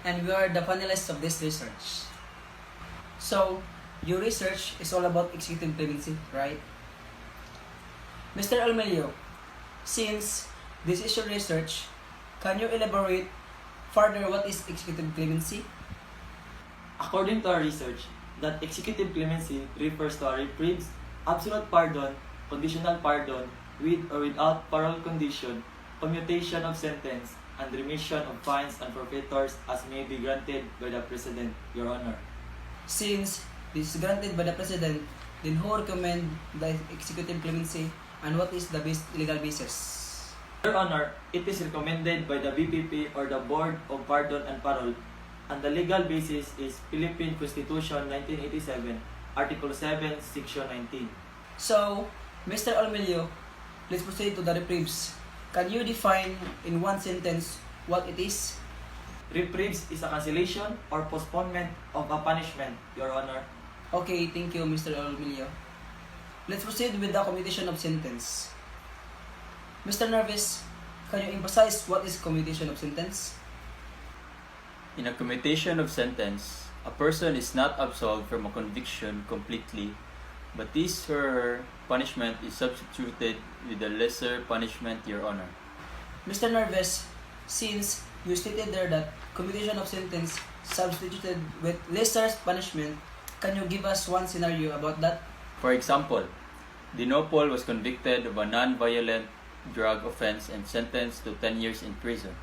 and we are the panelists of this research. So, your research is all about executive clemency, right? Mr. Almelio, since this is your research, can you elaborate further what is executive clemency? According to our research, that executive clemency refers to a reprieve, absolute pardon, conditional pardon, with or without parole condition, commutation of sentence, and remission of fines and forfeitures as may be granted by the President, Your Honor. Since this is granted by the President, then who recommend the executive clemency and what is the legal basis? Your Honor, it is recommended by the BPP or the Board of Pardon and Parole, and the legal basis is Philippine Constitution 1987, Article 7, Section 19. So, Mr. Almelio, let's proceed to the reprieves. Can you define in one sentence what it is? Reprieves is a cancellation or postponement of a punishment, Your Honor. Okay, thank you, Mr. Almelio. Let's proceed with the commutation of sentence. Mr. Nervis, can you emphasize what is commutation of sentence? In a commutation of sentence, a person is not absolved from a conviction completely, but his or her punishment is substituted with a lesser punishment, Your Honor. Mr. Nervis, since you stated there that commutation of sentence substituted with lesser punishment, can you give us one scenario about that? For example, Dinopol was convicted of a non-violent drug offense and sentenced to 10 years in prison.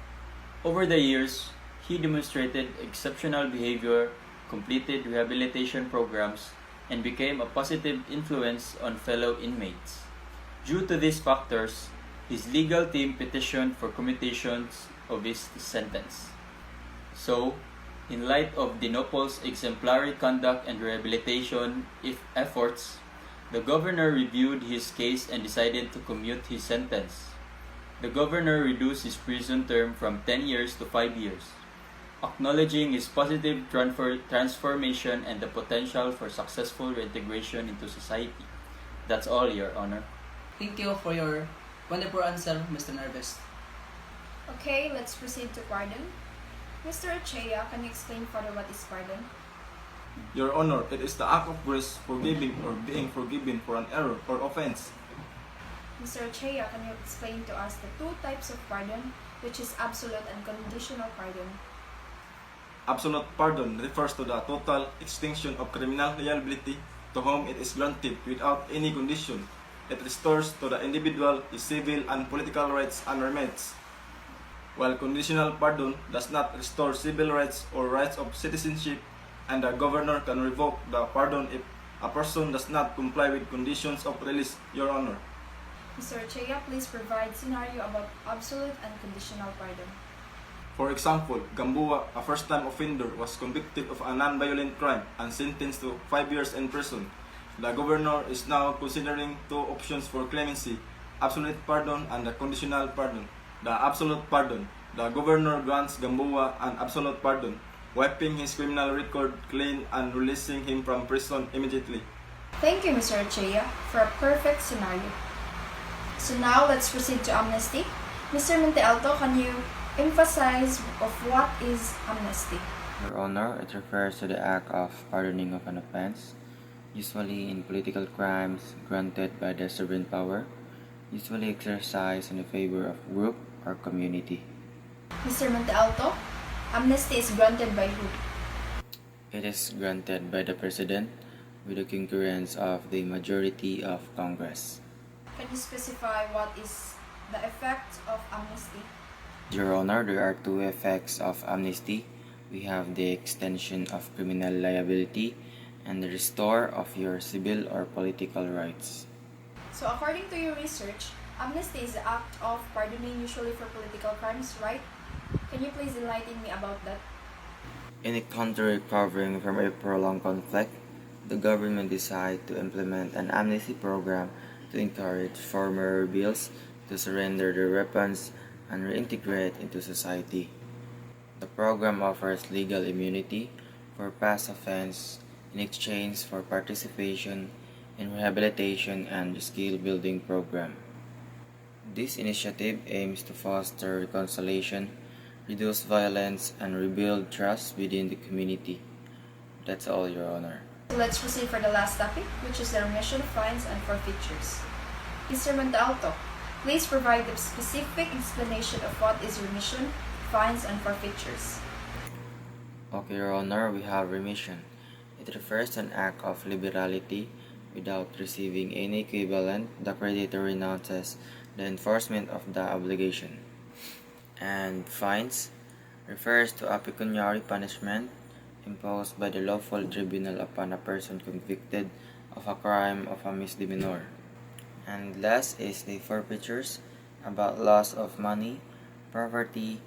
Over the years, he demonstrated exceptional behavior, completed rehabilitation programs, and became a positive influence on fellow inmates. Due to these factors, his legal team petitioned for commutations of his sentence. So, in light of Dinopol's exemplary conduct and rehabilitation efforts, the governor reviewed his case and decided to commute his sentence. The governor reduced his prison term from 10 years to 5 years, acknowledging his positive transformation and the potential for successful reintegration into society. That's all, Your Honor. Thank you for your wonderful answer, Mr. Nervis. Okay, let's proceed to pardon. Mr. Achea, can you explain further what is pardon? Your Honor, it is the act of grace forgiving or being forgiven for an error or offense. Mr. Achea, can you explain to us the two types of pardon, which is absolute and conditional pardon? Absolute pardon refers to the total extinction of criminal liability to whom it is granted without any condition. It restores to the individual his civil and political rights and remedies, while conditional pardon does not restore civil rights or rights of citizenship, and the governor can revoke the pardon if a person does not comply with conditions of release, Your Honor. Mr. Achea, please provide scenario about absolute and conditional pardon. For example, Gamboa, a first-time offender, was convicted of a non-violent crime and sentenced to 5 years in prison. The governor is now considering two options for clemency, absolute pardon and the conditional pardon. The absolute pardon, the governor grants Gamboa an absolute pardon, wiping his criminal record clean and releasing him from prison immediately. Thank you, Mr. Achea, for a perfect scenario. So now let's proceed to amnesty. Mr. Montealto, can you emphasize of what is amnesty? Your Honor, it refers to the act of pardoning of an offense, usually in political crimes granted by the sovereign power, usually exercised in favor of group or community. Mr. Montealto, amnesty is granted by who? It is granted by the President with the concurrence of the majority of Congress. Can you specify what is the effect of amnesty? Your Honor, there are two effects of amnesty. We have the extension of criminal liability and the restore of your civil or political rights. So according to your research, amnesty is the act of pardoning usually for political crimes, right? Can you please enlighten me about that? In a country recovering from a prolonged conflict, the government decided to implement an amnesty program to encourage former rebels to surrender their weapons and reintegrate into society. The program offers legal immunity for past offense in exchange for participation in rehabilitation and skill-building program. This initiative aims to foster reconciliation reduce violence, and rebuild trust within the community. That's all, Your Honor. So let's proceed for the last topic, which is the remission of fines and forfeitures. Mr. Montalto, please provide the specific explanation of what is remission, fines, and forfeitures. Okay, Your Honor, we have remission. It refers to an act of liberality without receiving any equivalent. The creditor renounces the enforcement of the obligation. And fines refers to a pecuniary punishment imposed by the lawful tribunal upon a person convicted of a crime of a misdemeanor. And last is the forfeitures, about loss of money, property,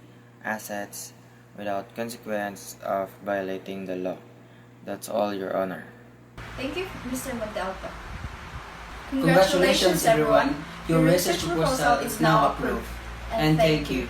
assets, without consequence of violating the law. That's all, Your Honor. Thank you, Mr. Montalto. Congratulations everyone! Your research proposal is now approved. And thank you.